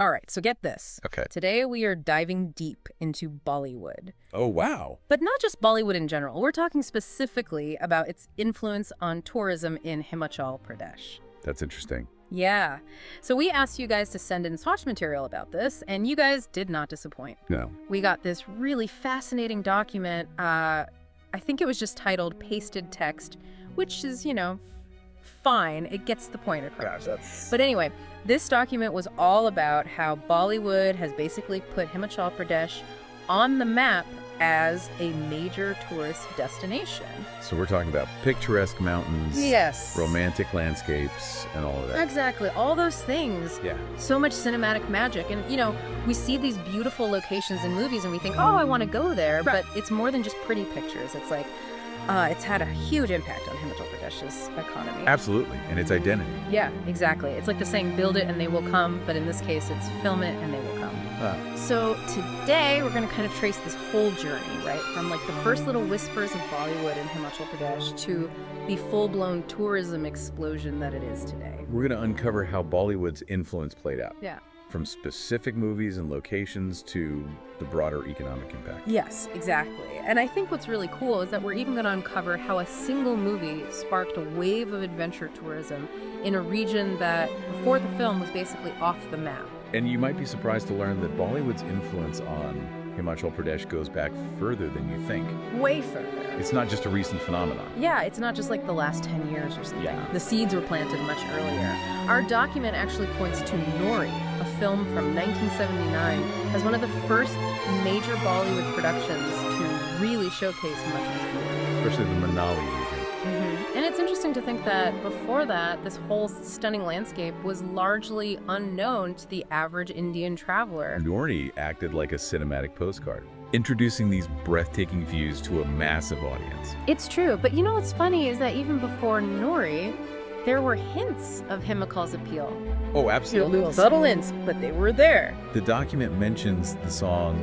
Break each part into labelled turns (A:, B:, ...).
A: All right, so get this.
B: Okay.
A: Today we are diving deep into Bollywood.
B: Oh, wow.
A: But not just Bollywood in general. We're talking specifically about its influence on tourism in Himachal Pradesh.
B: That's interesting.
A: Yeah. So we asked you guys to send in source material about this, and you guys did not disappoint.
B: No.
A: We got this really fascinating document. I think it was just titled Pasted Text, which is, fine. It gets the point across. But anyway, this document was all about how Bollywood has basically put Himachal Pradesh on the map as a major tourist destination.
B: So we're talking about picturesque mountains,
A: Yes.
B: romantic landscapes, and all of that.
A: Exactly. All those things.
B: Yeah.
A: So much cinematic magic. And, we see these beautiful locations in movies and we think, oh, I want to go there.
B: Right.
A: But it's more than just pretty pictures. It's like, it's had a huge impact on Himachal Pradesh's economy.
B: Absolutely. And its identity.
A: Yeah, exactly. It's like the saying, build it and they will come. But in this case, it's film it and they will come. So today, we're going to kind of trace this whole journey, right? From like the first little whispers of Bollywood in Himachal Pradesh to the full-blown tourism explosion that it is today.
B: We're going to uncover how Bollywood's influence played out.
A: Yeah.
B: From specific movies and locations to the broader economic impact.
A: Yes, exactly. And I think what's really cool is that we're even going to uncover how a single movie sparked a wave of adventure tourism in a region that, before the film, was basically off the map.
B: And you might be surprised to learn that Bollywood's influence on Himachal Pradesh goes back further than you think.
A: Way further.
B: It's not just a recent phenomenon.
A: Yeah, it's not just like the last 10 years or something.
B: Yeah.
A: The seeds were planted much earlier. Our document actually points to Nori, a film from 1979, as one of the first major Bollywood productions to really showcase Himachal's beauty.
B: Especially the Manali region.
A: And it's interesting to think that before that, this whole stunning landscape was largely unknown to the average Indian traveler.
B: Nori acted like a cinematic postcard, introducing these breathtaking views to a massive audience.
A: It's true, but what's funny is that even before Nori, there were hints of Himachal's appeal.
B: Oh, absolutely.
A: Little subtle hints, but they were there.
B: The document mentions the song,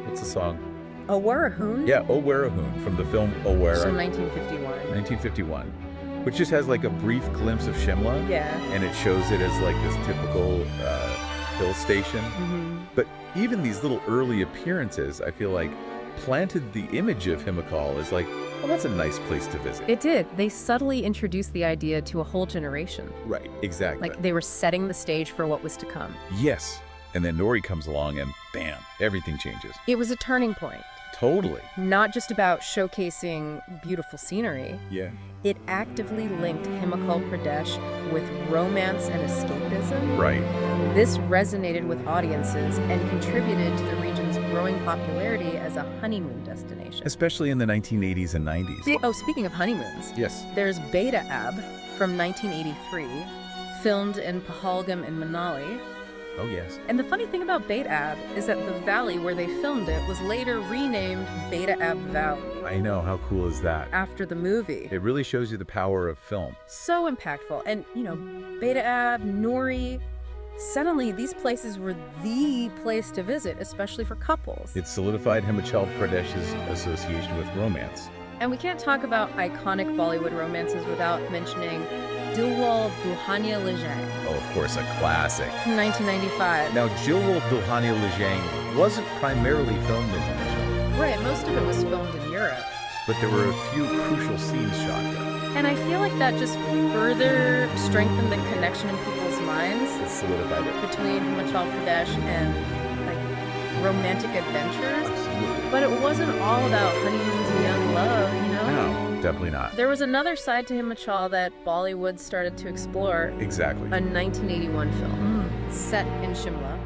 B: what's the song?
A: Awarahun?
B: Yeah, Owarahun from the film Owara.
A: From 1951.
B: 1951, which just has like a brief glimpse of Shimla.
A: Yeah.
B: And it shows it as like this typical hill station. But even these little early appearances, I feel like, planted the image of Himachal as like, well, that's a nice place to visit.
A: It did. They subtly introduced the idea to a whole generation.
B: Right, exactly.
A: Like they were setting the stage for what was to come.
B: Yes. And then Nori comes along and bam, everything changes.
A: It was a turning point.
B: Totally.
A: Not just about showcasing beautiful scenery.
B: Yeah.
A: It actively linked Himachal Pradesh with romance and escapism.
B: Right.
A: This resonated with audiences and contributed to the region's growing popularity as a honeymoon destination.
B: Especially in the 1980s and 90s.
A: Oh, speaking of honeymoons.
B: Yes.
A: There's Beta Ab from 1983, filmed in Pahalgam in Manali.
B: Oh, yes.
A: And the funny thing about Beta Ab is that the valley where they filmed it was later renamed Beta Ab Valley.
B: I know. How cool is that?
A: After the movie.
B: It really shows you the power of film.
A: So impactful. And, Beta Ab, Nori, suddenly these places were the place to visit, especially for couples.
B: It solidified Himachal Pradesh's association with romance.
A: And we can't talk about iconic Bollywood romances without mentioning Dilwal Dulhania Le Jayeng.
B: Oh, of course, a classic.
A: From 1995.
B: Now, Dilwal Dulhania Le Jayeng wasn't primarily filmed in Himachal.
A: Right, most of it was filmed in Europe.
B: But there were a few crucial scenes shot there.
A: And I feel like that just further strengthened the connection in people's minds.
B: It solidified it.
A: Between Himachal Pradesh and, romantic adventures.
B: Absolutely.
A: But it wasn't all about honeymoons and young love,
B: No, definitely not.
A: There was another side to Himachal that Bollywood started to explore.
B: Exactly.
A: A 1981 film set in Shimla.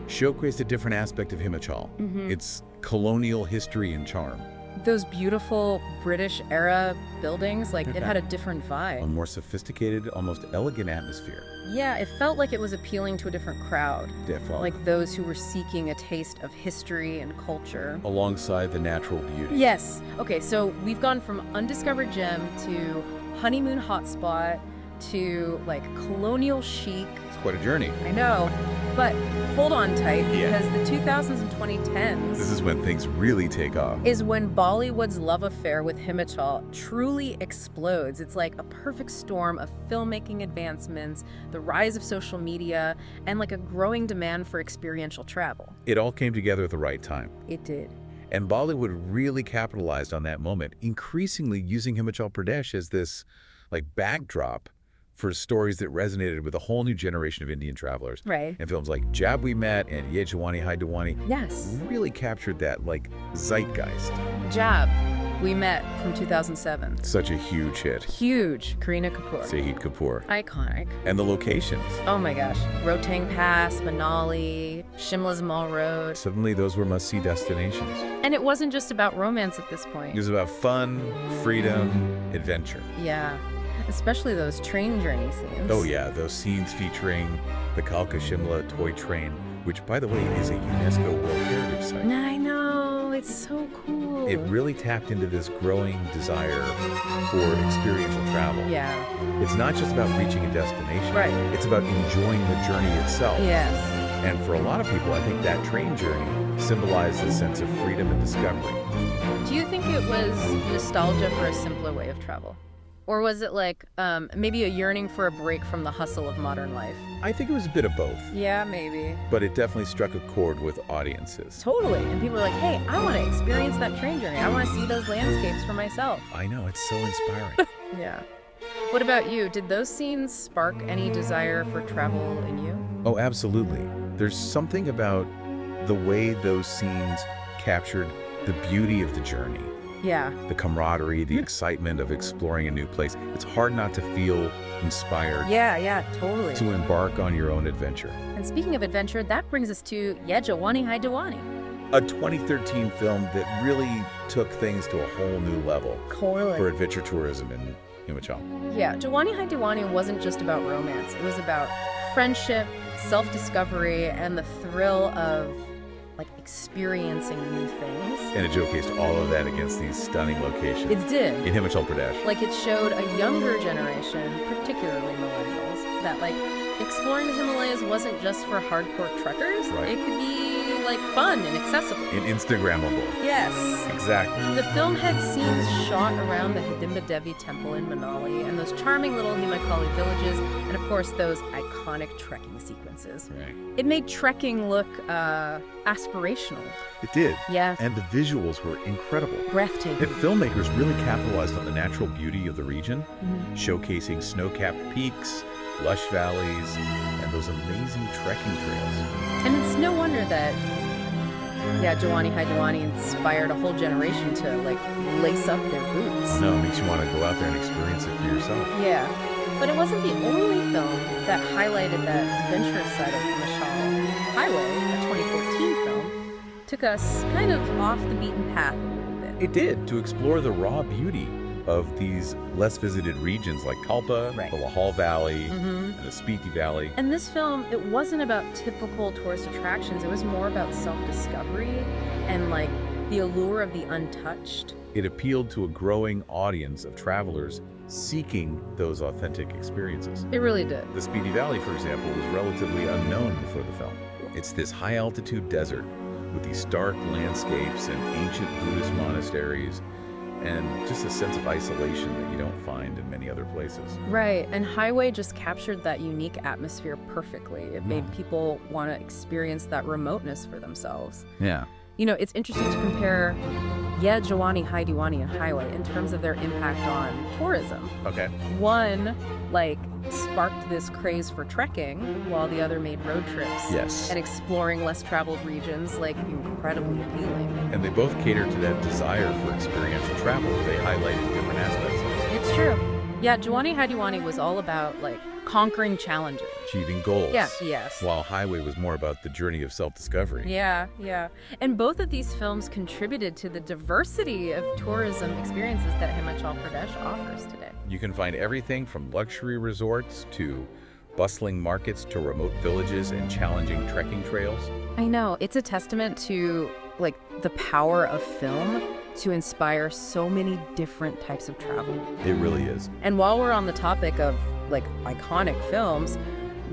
B: Showcased a different aspect of Himachal. Its colonial history and charm.
A: Those beautiful British-era buildings, it had a different
B: A
A: vibe.
B: more sophisticated, almost elegant atmosphere.
A: Yeah, it felt like it was appealing to a different crowd.
B: Definitely.
A: Like those who were seeking a taste of history and culture.
B: Alongside the natural beauty.
A: Yes. Okay, so we've gone from undiscovered gem to honeymoon hotspot to, colonial chic.
B: It's quite a journey.
A: I know. But hold on tight,
B: Yeah.
A: because the 2000s and 2010s
B: This is when things really take off.
A: is when Bollywood's love affair with Himachal truly explodes. It's like a perfect storm of filmmaking advancements, the rise of social media, and like a growing demand for experiential travel.
B: It all came together at the right time.
A: It did.
B: And Bollywood really capitalized on that moment, increasingly using Himachal Pradesh as this backdrop for stories that resonated with a whole new generation of Indian travelers.
A: Right.
B: And films like Jab We Met and Ye Jawani Hai Diwani
A: Yes.
B: really captured that zeitgeist.
A: Jab, We Met from 2007.
B: Such a huge hit.
A: Huge. Kareena Kapoor.
B: Shahid Kapoor.
A: Iconic.
B: And the locations.
A: Oh my gosh. Rotang Pass, Manali, Shimla's Mall Road.
B: Suddenly those were must-see destinations.
A: And it wasn't just about romance at this point.
B: It was about fun, freedom, adventure.
A: Yeah. Especially those train journey scenes.
B: Oh yeah, those scenes featuring the Kalka Shimla toy train, which by the way is a UNESCO World Heritage Site.
A: I know. It's so cool.
B: It really tapped into this growing desire for experiential travel.
A: Yeah.
B: It's not just about reaching a destination.
A: Right.
B: It's about enjoying the journey itself.
A: Yes.
B: And for a lot of people, I think that train journey symbolized a sense of freedom and discovery.
A: Do you think it was nostalgia for a simpler way of travel? Or was it maybe a yearning for a break from the hustle of modern life?
B: I think it was a bit of both,
A: Yeah, maybe.
B: but it definitely struck a chord with audiences.
A: Totally. And people are like, hey, I want to experience that train journey. I want to see those landscapes for myself.
B: I know, it's so inspiring.
A: Yeah. What about you? Did those scenes spark any desire for travel in you?
B: Oh, absolutely. There's something about the way those scenes captured the beauty of the journey,
A: Yeah.
B: the camaraderie, the excitement of exploring a new place. It's hard not to feel inspired
A: Yeah, totally.
B: to embark on your own adventure.
A: And speaking of adventure, that brings us to Ye Jawani Hai Diwani.
B: A 2013 film that really took things to a whole new level for adventure tourism in Himachal.
A: Yeah, Jawani Hai Diwani wasn't just about romance. It was about friendship, self-discovery, and the thrill of experiencing new things.
B: And it showcased all of that against these stunning locations
A: It did.
B: in Himachal Pradesh.
A: It showed a younger generation, particularly millennials, that exploring the Himalayas wasn't just for hardcore trekkers.
B: Right.
A: It could be fun and accessible.
B: And Instagrammable.
A: Yes.
B: Exactly.
A: The film had scenes shot around the Hidimba Devi temple in Manali and those charming little Himakali villages, and of course those iconic trekking sequences.
B: Right.
A: It made trekking look aspirational.
B: It did.
A: Yeah.
B: And the visuals were incredible.
A: Breathtaking.
B: And filmmakers really capitalized on the natural beauty of the region,
A: Mhm.
B: showcasing snow-capped peaks, lush valleys, and those amazing trekking trails.
A: And it's no wonder that, Jawani Hai Diwani inspired a whole generation to lace up their boots.
B: No, it makes you want to go out there and experience it for yourself.
A: Yeah. But it wasn't the only film that highlighted that adventurous side of Himachal. Highway, a 2014 film, took us kind of off the beaten path a little bit.
B: It did, to explore the raw beauty of these less visited regions like Kalpa,
A: Right.
B: the Lahal Valley,
A: Mhm.
B: and the Spiti Valley.
A: And this film, it wasn't about typical tourist attractions. It was more about self-discovery and the allure of the untouched.
B: It appealed to a growing audience of travelers seeking those authentic experiences.
A: It really did.
B: The Spiti Valley, for example, was relatively unknown before the film. It's this high-altitude desert with these stark landscapes and ancient Buddhist monasteries, and just a sense of isolation that you don't find in many other places.
A: Right, and Highway just captured that unique atmosphere perfectly. It made people want to experience that remoteness for themselves.
B: Yeah.
A: It's interesting to compare Ye Jawani Hai Diwani and Highway in terms of their impact on tourism.
B: Okay.
A: One, sparked this craze for trekking, while the other made road trips.
B: Yes.
A: And exploring less traveled regions, incredibly appealing.
B: And they both cater to that desire for experiential travel. They highlighted different aspects of it.
A: It's true. Yeah, Jawani Hai Diwani was all about, conquering challenges.
B: Achieving goals.
A: Yes.
B: While Highway was more about the journey of self-discovery.
A: Yeah. And both of these films contributed to the diversity of tourism experiences that Himachal Pradesh offers today.
B: You can find everything from luxury resorts to bustling markets to remote villages and challenging trekking trails.
A: I know. It's a testament to, the power of film to inspire so many different types of travel.
B: It really is.
A: And while we're on the topic of, iconic films,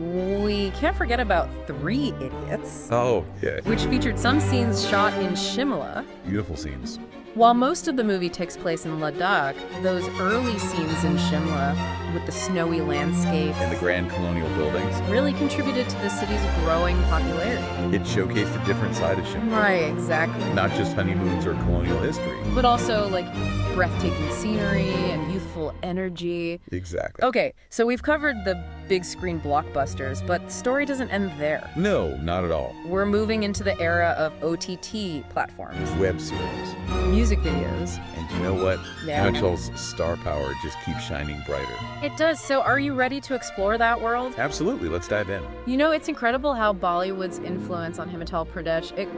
A: We can't forget about Three Idiots,
B: Oh, yeah.
A: which featured some scenes shot in Shimla.
B: Beautiful scenes.
A: While most of the movie takes place in Ladakh, those early scenes in Shimla with the snowy landscape
B: And the grand colonial buildings.
A: really contributed to the city's growing popularity.
B: It showcased a different side of Shimla.
A: Right, exactly.
B: Not just honeymoons or colonial history.
A: But also, like, breathtaking scenery and youthful energy.
B: Exactly.
A: Okay, so we've covered the big screen blockbusters, but the story doesn't end there.
B: No, not at all.
A: We're moving into the era of OTT platforms,
B: Web series.
A: music videos.
B: And you know what?
A: Yeah.
B: Himachal's star power just keeps shining brighter.
A: It does. So are you ready to explore that world?
B: Absolutely. Let's dive in.
A: You know, it's incredible how Bollywood's influence on Himachal Pradesh, it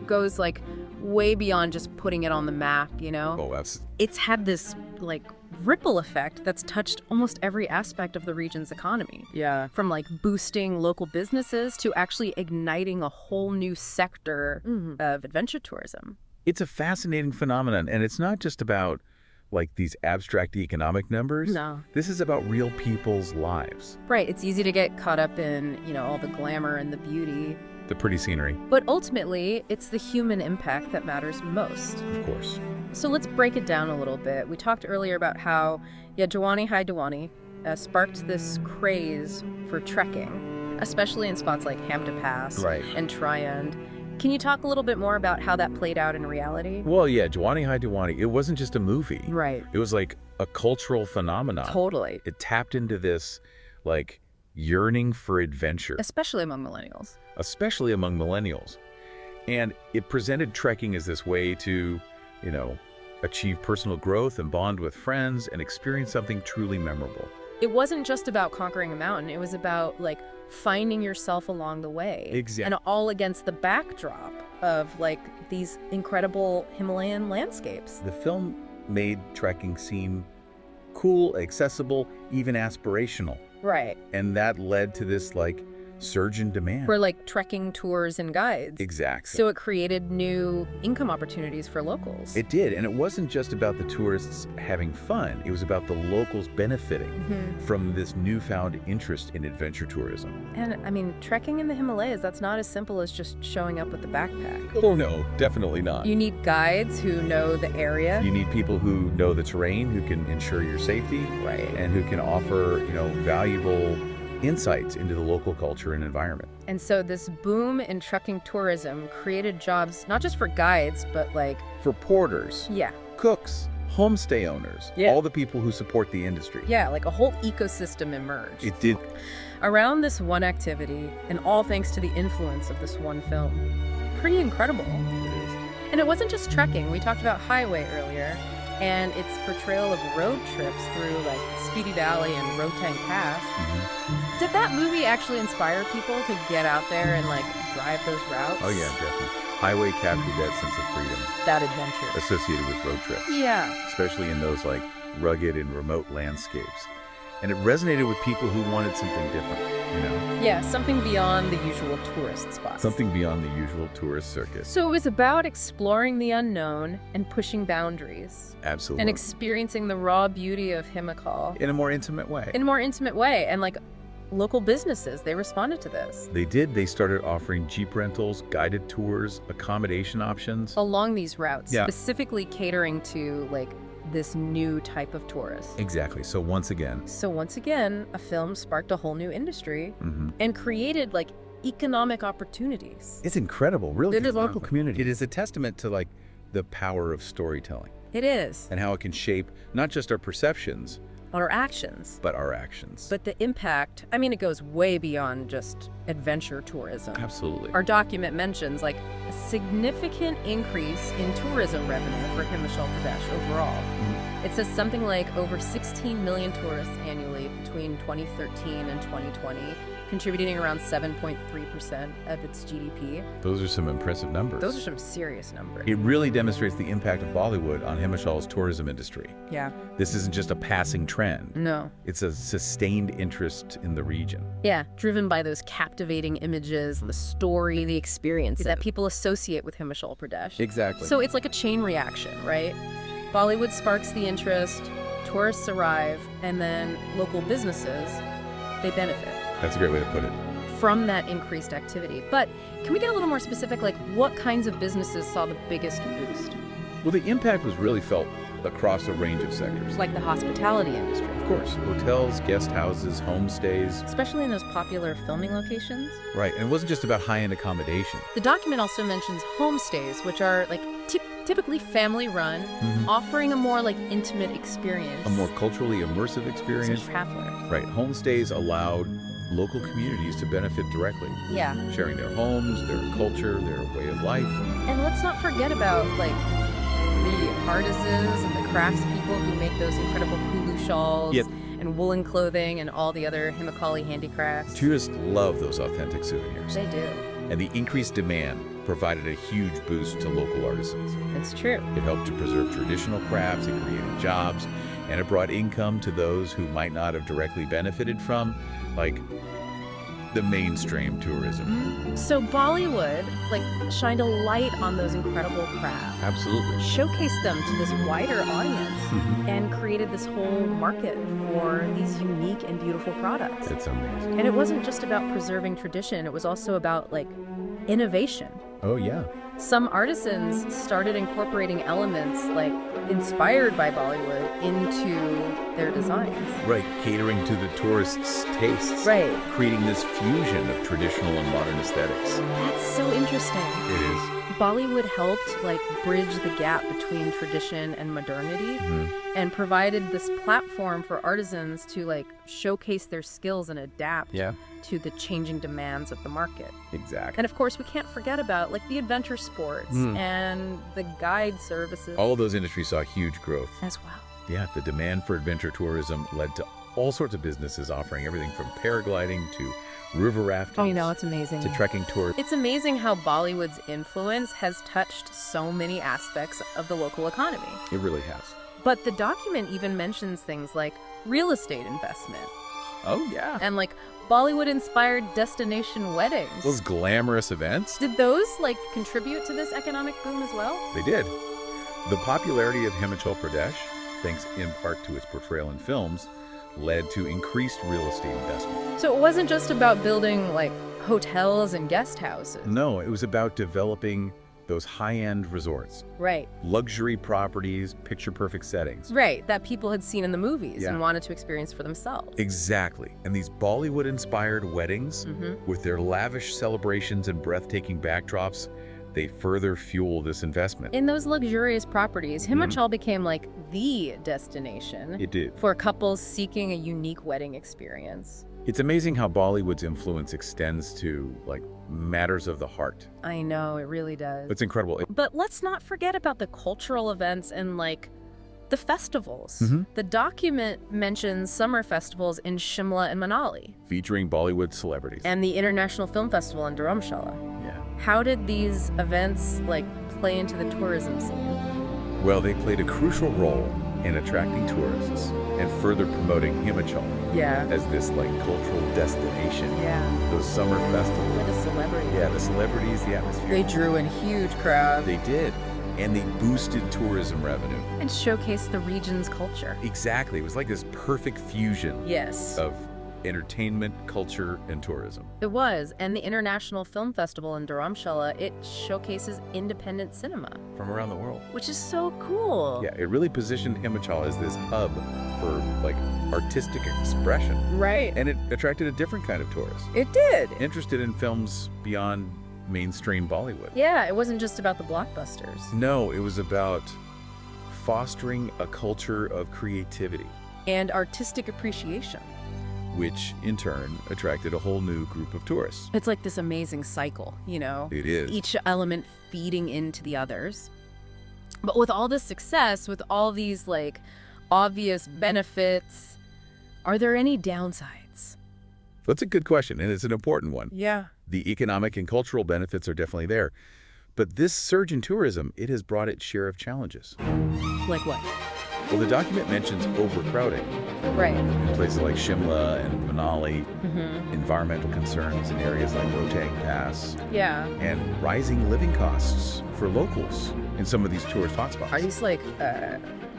A: goes like way beyond just putting it on the map, you know?
B: Oh, that's
A: It's had this like ripple effect that's touched almost every aspect of the region's economy.
C: Yeah.
A: From like boosting local businesses to actually igniting a whole new sector of adventure tourism.
B: It's a fascinating phenomenon, and it's not just about like these abstract economic numbers.
A: No.
B: This is about real people's lives.
A: Right, it's easy to get caught up in, you know, all the glamour and the beauty.
B: The pretty scenery,
A: But ultimately, it's the human impact that matters most.
B: of course.
A: So let's break it down a little bit. We talked earlier about how Jawani Hai Diwani sparked this craze for trekking, especially in spots like Hamta Pass
B: Right.
A: and Triand. Can you talk a little bit more about how that played out in reality?
B: Well, yeah, Jawani Hai Diwani, it wasn't just a movie.
A: Right.
B: It was like a cultural phenomenon.
A: Totally.
B: It tapped into this like yearning for adventure,
A: Especially among millennials.
B: especially among millennials. And it presented trekking as this way to, you know, achieve personal growth and bond with friends and experience something truly memorable.
A: It wasn't just about conquering a mountain. It was about like finding yourself along the way.
B: Exactly.
A: And all against the backdrop of like these incredible Himalayan landscapes.
B: The film made trekking seem cool, accessible, even aspirational.
A: Right.
B: And that led to this like surge in demand.
A: For like trekking tours and guides.
B: Exactly.
A: So it created new income opportunities for locals.
B: It did, and it wasn't just about the tourists having fun. It was about the locals benefiting from this newfound interest in adventure tourism.
A: And I mean, trekking in the Himalayas, that's not as simple as just showing up with a backpack.
B: Oh no, definitely not.
A: You need guides who know the area.
B: You need people who know the terrain, who can ensure your safety,
A: Right.
B: and who can offer, you know, valuable insights into the local culture and environment.
A: And so this boom in trekking tourism created jobs, not just for guides, but like,
B: For porters,
A: yeah,
B: cooks, homestay owners,
A: Yeah.
B: all the people who support the industry.
A: yeah, like a whole ecosystem emerged.
B: It did.
A: Around this one activity, and all thanks to the influence of this one film. Pretty incredible. And it wasn't just trekking. We talked about Highway earlier, and its portrayal of road trips through like Spiti Valley and Rotang Pass. Did that movie actually inspire people to get out there and like drive those routes?
B: Oh yeah, definitely. Highway captured that sense of freedom
A: That adventure.
B: associated with road trips,
A: Yeah.
B: especially in those like rugged and remote landscapes. And it resonated with people who wanted something different, you know?
A: Yeah, something beyond the usual tourist spots.
B: Something beyond the usual tourist circus.
A: So it was about exploring the unknown and pushing boundaries
B: Absolutely.
A: and experiencing the raw beauty of Himachal
B: in a more intimate way.
A: in a more intimate way. And like local businesses, they responded to this.
B: They did. They started offering Jeep rentals, guided tours, accommodation options.
A: Along these routes,
B: Yeah.
A: specifically catering to like this new type of tourist.
B: Exactly. So once again,
A: So once again, a film sparked a whole new industry
B: mhm.
A: and created like economic opportunities.
B: It's incredible, really.
A: It is
B: local
A: incredible.
B: community. It is a testament to like the power of storytelling
A: It is.
B: and how it can shape not just our perceptions,
A: Our actions.
B: but our actions.
A: But the impact, I mean, it goes way beyond just adventure tourism.
B: Absolutely.
A: Our document mentions like a significant increase in tourism revenue for Himachal Pradesh overall. It says something like over 16 million tourists annually between 2013 and 2020, contributing around 7.3% of its GDP.
B: Those are some impressive numbers.
A: Those are some serious numbers.
B: It really demonstrates the impact of Bollywood on Himachal's tourism industry.
A: Yeah.
B: This isn't just a passing trend.
A: No.
B: It's a sustained interest in the region.
A: Yeah, driven by those captivating images, the story, the experience that people associate with Himachal Pradesh.
B: Exactly.
A: So it's like a chain reaction, right? Bollywood sparks the interest, tourists arrive, and then local businesses, they benefit.
B: That's a great way to put it.
A: from that increased activity. But can we get a little more specific, like what kinds of businesses saw the biggest boost?
B: Well, the impact was really felt across a range of sectors.
A: Like the hospitality industry.
B: Of course, hotels, guest houses, homestays.
A: Especially in those popular filming locations.
B: Right, and it wasn't just about high-end accommodation.
A: The document also mentions homestays, which are like typically family-run, offering a more like intimate experience.
B: A more culturally immersive
A: to
B: experience.
A: travelers.
B: Right, homestays allowed local communities to benefit directly,
A: Yeah.
B: sharing their homes, their culture, their way of life.
A: And let's not forget about like the artisans and the craftspeople who make those incredible pulu shawls
B: Yep.
A: and woolen clothing and all the other Himachali handicrafts.
B: Tourists love those authentic souvenirs.
A: They do.
B: And the increased demand provided a huge boost to local artisans.
A: It's true.
B: It helped to preserve traditional crafts, it created jobs, and it brought income to those who might not have directly benefited from, like, the mainstream tourism.
A: So Bollywood like shined a light on those incredible crafts,
B: Absolutely.
A: showcased them to this wider audience, and created this whole market for these unique and beautiful products.
B: It's amazing.
A: And it wasn't just about preserving tradition, it was also about like innovation.
B: Oh, yeah.
A: Some artisans started incorporating elements like inspired by Bollywood into their designs.
B: Right, catering to the tourists' tastes.
A: Right.
B: Creating this fusion of traditional and modern aesthetics.
A: That's so interesting.
B: It is.
A: Bollywood helped like bridge the gap between tradition and modernity and provided this platform for artisans to like showcase their skills and adapt
B: Yeah.
A: to the changing demands of the market.
B: Exactly.
A: And of course, we can't forget about like the adventure sports and the guide services
B: All of those industries saw huge growth.
A: as well.
B: Yeah, the demand for adventure tourism led to all sorts of businesses offering everything from paragliding to river rafting
A: Oh, you know, it's amazing.
B: to trekking tours.
A: It's amazing how Bollywood's influence has touched so many aspects of the local economy.
B: It really has.
A: But the document even mentions things like real estate investment
B: Oh, yeah.
A: and like Bollywood-inspired destination weddings.
B: Those glamorous events,
A: Did those like contribute to this economic boom as well?
B: they did. The popularity of Himachal Pradesh, thanks in part to its portrayal in films, led to increased real estate investment.
A: So it wasn't just about building like hotels and guest houses.
B: No, it was about developing those high-end resorts,
A: Right.
B: luxury properties, picture-perfect settings.
A: Right, that people had seen in the movies
B: Yeah.
A: and wanted to experience for themselves.
B: Exactly. And these Bollywood-inspired weddings, with their lavish celebrations and breathtaking backdrops, they further fuel this investment.
A: In those luxurious properties, Himachal became like the destination
B: It did.
A: for couples seeking a unique wedding experience.
B: It's amazing how Bollywood's influence extends to, like, matters of the heart.
A: I know, it really does.
B: It's incredible.
A: But let's not forget about the cultural events and like the festivals. The document mentions summer festivals in Shimla and Manali
B: Featuring Bollywood celebrities.
A: and the International Film Festival in Dharamshala.
B: Yeah.
A: How did these events like play into the tourism scene?
B: Well, they played a crucial role in attracting tourists and further promoting Himachal
A: Yeah.
B: as this, like, cultural destination.
A: Yeah.
B: Those summer festivals.
A: With the celebrities.
B: Yeah, the celebrities, the atmosphere.
A: They drew in huge crowds
B: They did. And they boosted tourism revenue.
A: and showcased the region's culture.
B: Exactly. It was like this perfect fusion
A: Yes.
B: of entertainment, culture, and tourism.
A: It was. And the International Film Festival in Dharamshala, it showcases independent cinema,
B: From around the world.
A: which is so cool.
B: Yeah, it really positioned Himachal as this hub for, like, artistic expression.
A: Right.
B: And it attracted a different kind of tourist,
A: It did.
B: interested in films beyond mainstream Bollywood.
A: Yeah, it wasn't just about the blockbusters.
B: No, it was about fostering a culture of creativity,
A: And artistic appreciation.
B: which in turn attracted a whole new group of tourists.
A: It's like this amazing cycle, you know?
B: It is.
A: Each element feeding into the others. But with all this success, with all these like obvious benefits, are there any downsides?
B: That's a good question, and it's an important one.
A: Yeah.
B: The economic and cultural benefits are definitely there. But this surge in tourism, it has brought its share of challenges.
A: Like what?
B: Well, the document mentions overcrowding
A: Right.
B: in places like Shimla and Manali, environmental concerns in areas like Rohtang Pass,
A: Yeah.
B: and rising living costs for locals in some of these tourist hotspots.
A: Are these like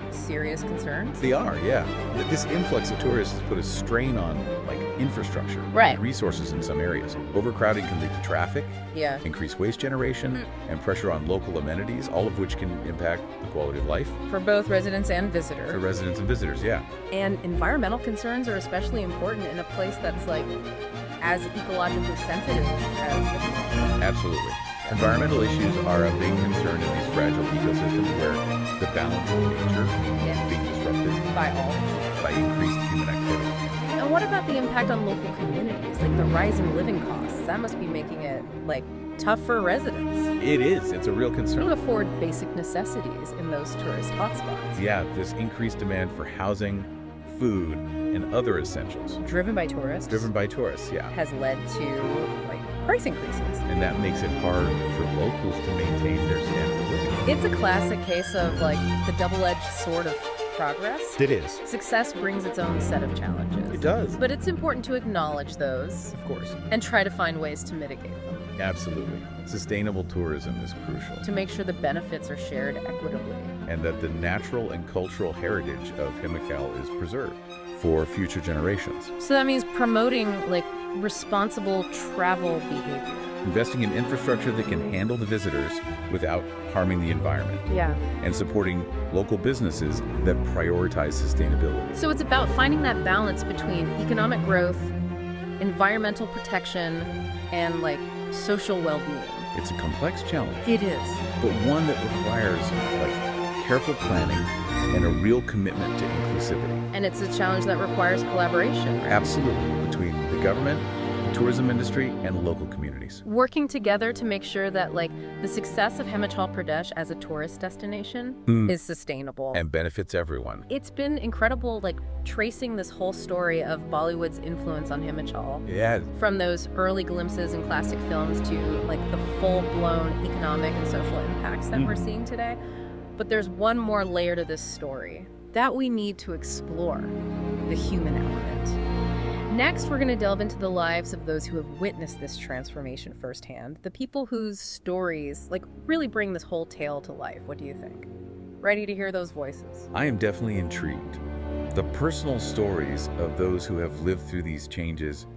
A: serious concerns?
B: They are, yeah. This influx of tourists has put a strain on, like, infrastructure
A: Right.
B: and resources in some areas. Overcrowding can lead to traffic,
A: Yeah.
B: increased waste generation, and pressure on local amenities, all of which can impact the quality of life
A: For both residents and
B: for
A: visitors.
B: residents and visitors, yeah.
A: And environmental concerns are especially important in a place that's like as ecologically sensitive as
B: Absolutely. Environmental issues are a big concern in these fragile ecosystems where the balance of nature is being disrupted
A: by all.
B: by increased human activity.
A: And what about the impact on local communities, like the rising living costs? That must be making it like tough for residents.
B: It is. It's a real
A: Who
B: concern.
A: can afford basic necessities in those tourist hotspots?
B: Yeah, this increased demand for housing, food, and other essentials
A: Driven by tourists.
B: yeah.
A: has led to like price increases.
B: And that makes it hard for locals to maintain their standard of living.
A: It's a classic case of like the double-edged sword of progress.
B: It is.
A: Success brings its own set of challenges.
B: It does.
A: But it's important to acknowledge those
B: Of course.
A: and try to find ways to mitigate them,
B: Absolutely. Sustainable tourism is crucial.
A: to make sure the benefits are shared equitably.
B: And that the natural and cultural heritage of Himachal is preserved for future generations.
A: So that means promoting like responsible travel behavior.
B: Investing in infrastructure that can handle the visitors without harming the environment.
A: Yeah.
B: And supporting local businesses that prioritize sustainability.
A: So it's about finding that balance between economic growth, environmental protection, and like social well-being.
B: It's a complex challenge,
A: It is.
B: but one that requires careful planning and a real commitment to inclusivity.
A: And it's a challenge that requires collaboration, right?
B: Absolutely, between the government, the tourism industry, and local communities.
A: Working together to make sure that like the success of Himachal Pradesh as a tourist destination is sustainable.
B: And benefits everyone.
A: It's been incredible like tracing this whole story of Bollywood's influence on Himachal.
B: Yeah,
A: From those early glimpses in classic films to like the full-blown economic and social impacts that we're seeing today. But there's one more layer to this story that we need to explore: the human element. Next, we're going to delve into the lives of those who have witnessed this transformation firsthand, the people whose stories like really bring this whole tale to life. What do you think? Ready to hear those voices?
B: I am definitely intrigued. The personal stories of those who have lived through these changes,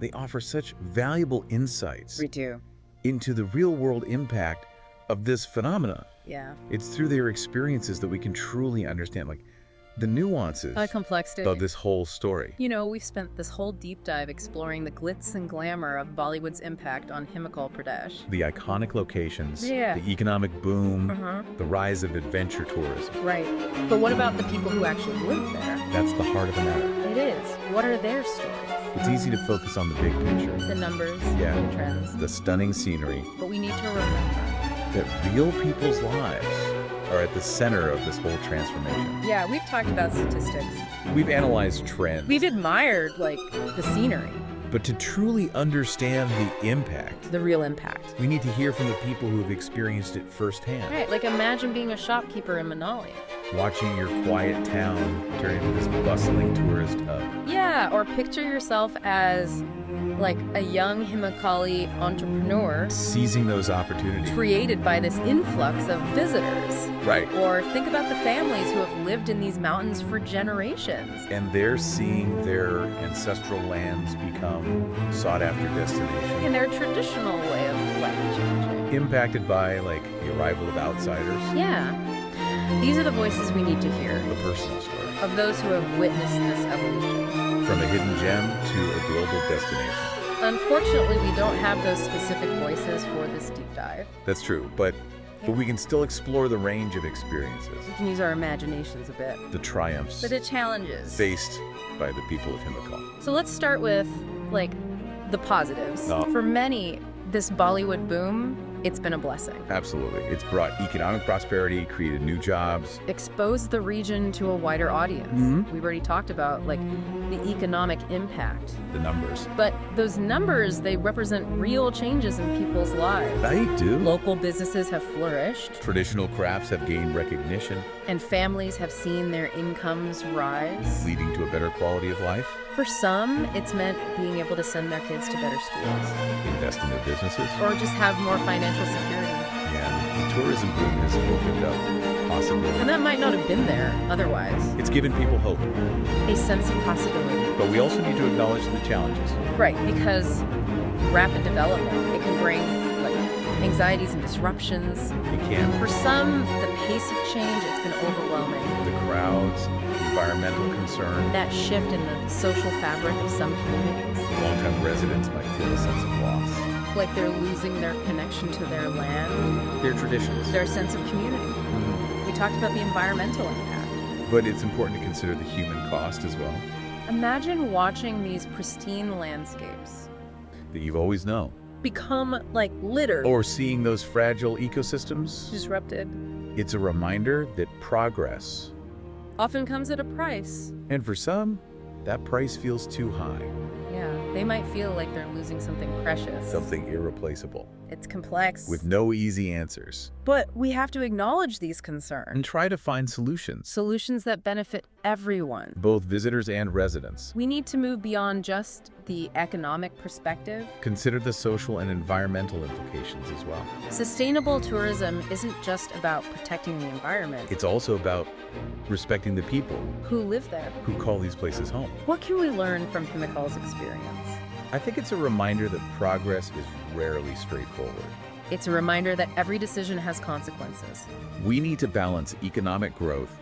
B: they offer such valuable insights
A: We do.
B: into the real-world impact of this phenomena.
A: Yeah.
B: It's through their experiences that we can truly understand, the nuances
A: Complexity.
B: of this whole story.
A: You know, we've spent this whole deep dive exploring the glitz and glamour of Bollywood's impact on Himachal Pradesh.
B: The iconic locations,
A: Yeah.
B: the economic boom,
A: Uh-huh.
B: the rise of adventure tourism.
A: Right. But what about the people who actually live there?
B: That's the heart of the matter.
A: It is. What are their stories?
B: It's easy to focus on the big picture,
A: The numbers,
B: Yeah.
A: the trends.
B: the stunning scenery,
A: But we need to remember.
B: that real people's lives are at the center of this whole transformation.
A: Yeah, we've talked about statistics.
B: We've analyzed trends,
A: We've admired, like, the scenery,
B: but to truly understand the impact,
A: the real impact.
B: we need to hear from the people who've experienced it firsthand.
A: Right, like imagine being a shopkeeper in Manali.
B: Watching your quiet town turn into this bustling tourist hub.
A: Yeah, or picture yourself as, like, a young Himachali entrepreneur
B: Seizing those opportunities.
A: created by this influx of visitors.
B: Right.
A: Or think about the families who have lived in these mountains for generations.
B: And they're seeing their ancestral lands become sought-after destinations.
A: And their traditional way of life changing.
B: Impacted by, the arrival of outsiders.
A: Yeah. These are the voices we need to hear,
B: The personal story.
A: of those who have witnessed this evolution.
B: From a hidden gem to a global destination.
A: Unfortunately, we don't have those specific voices for this deep dive.
B: That's true, but we can still explore the range of experiences,
A: We can use our imaginations a bit.
B: the triumphs
A: But the challenges.
B: faced by the people of Himachal.
A: So let's start with, the positives.
B: Oh.
A: For many, this Bollywood boom, it's been a blessing.
B: Absolutely. It's brought economic prosperity, created new jobs.
A: Exposed the region to a wider audience.
B: Mhm.
A: We've already talked about, the economic impact.
B: The numbers.
A: But those numbers, they represent real changes in people's lives.
B: They do.
A: Local businesses have flourished,
B: Traditional crafts have gained recognition,
A: and families have seen their incomes rise.
B: leading to a better quality of life.
A: For some, it's meant being able to send their kids to better schools,
B: Invest in their businesses.
A: or just have more financial security.
B: Yeah. The tourism boom has opened up possibility.
A: And that might not have been there otherwise.
B: It's given people hope.
A: A sense of possibility.
B: But we also need to acknowledge the challenges.
A: Right, because rapid development, it can bring like anxieties and disruptions.
B: It can.
A: For some, the pace of change, it's been overwhelming.
B: The crowds, the environmental concern.
A: That shift in the social fabric of some communities.
B: Longtime residents might feel a sense of loss.
A: Like they're losing their connection to their land.
B: Their traditions.
A: Their sense of community. We talked about the environmental impact.
B: But it's important to consider the human cost as well.
A: Imagine watching these pristine landscapes
B: That you've always known.
A: become like littered,
B: Or seeing those fragile ecosystems.
A: disrupted.
B: It's a reminder that progress,
A: Often comes at a price.
B: and for some, that price feels too high.
A: Yeah, they might feel like they're losing something precious.
B: Something irreplaceable.
A: It's complex.
B: With no easy answers.
A: But we have to acknowledge these
B: And
A: concerns.
B: try to find solutions.
A: Solutions that benefit everyone.
B: Both visitors and residents.
A: We need to move beyond just the economic perspective.
B: Consider the social and environmental implications as well.
A: Sustainable tourism isn't just about protecting the environment.
B: It's also about respecting the people
A: Who live there?
B: who call these places home.
A: What can we learn from Himachal's experience?
B: I think it's a reminder that progress is rarely straightforward.
A: It's a reminder that every decision has consequences.
B: We need to balance economic growth,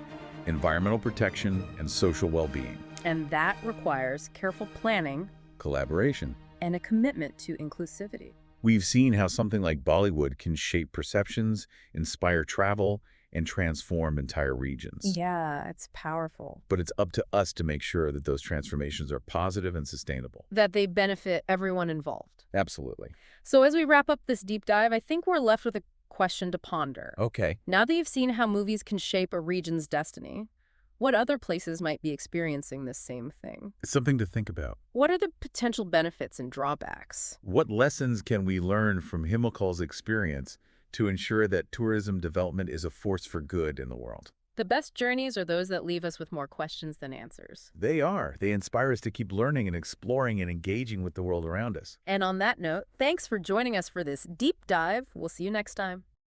B: environmental protection, and social well-being.
A: And that requires careful planning
B: Collaboration.
A: and a commitment to inclusivity.
B: We've seen how something like Bollywood can shape perceptions, inspire travel, and transform entire regions.
A: Yeah, it's powerful.
B: But it's up to us to make sure that those transformations are positive and sustainable.
A: That they benefit everyone involved.
B: Absolutely.
A: So as we wrap up this deep dive, I think we're left with a question to ponder.
B: Okay.
A: Now that you've seen how movies can shape a region's destiny, what other places might be experiencing this same thing?
B: It's something to think about.
A: What are the potential benefits and drawbacks?
B: What lessons can we learn from Himachal's experience to ensure that tourism development is a force for good in the world?
A: The best journeys are those that leave us with more questions than answers.
B: They are. They inspire us to keep learning and exploring and engaging with the world around us.
A: And on that note, thanks for joining us for this deep dive. We'll see you next time.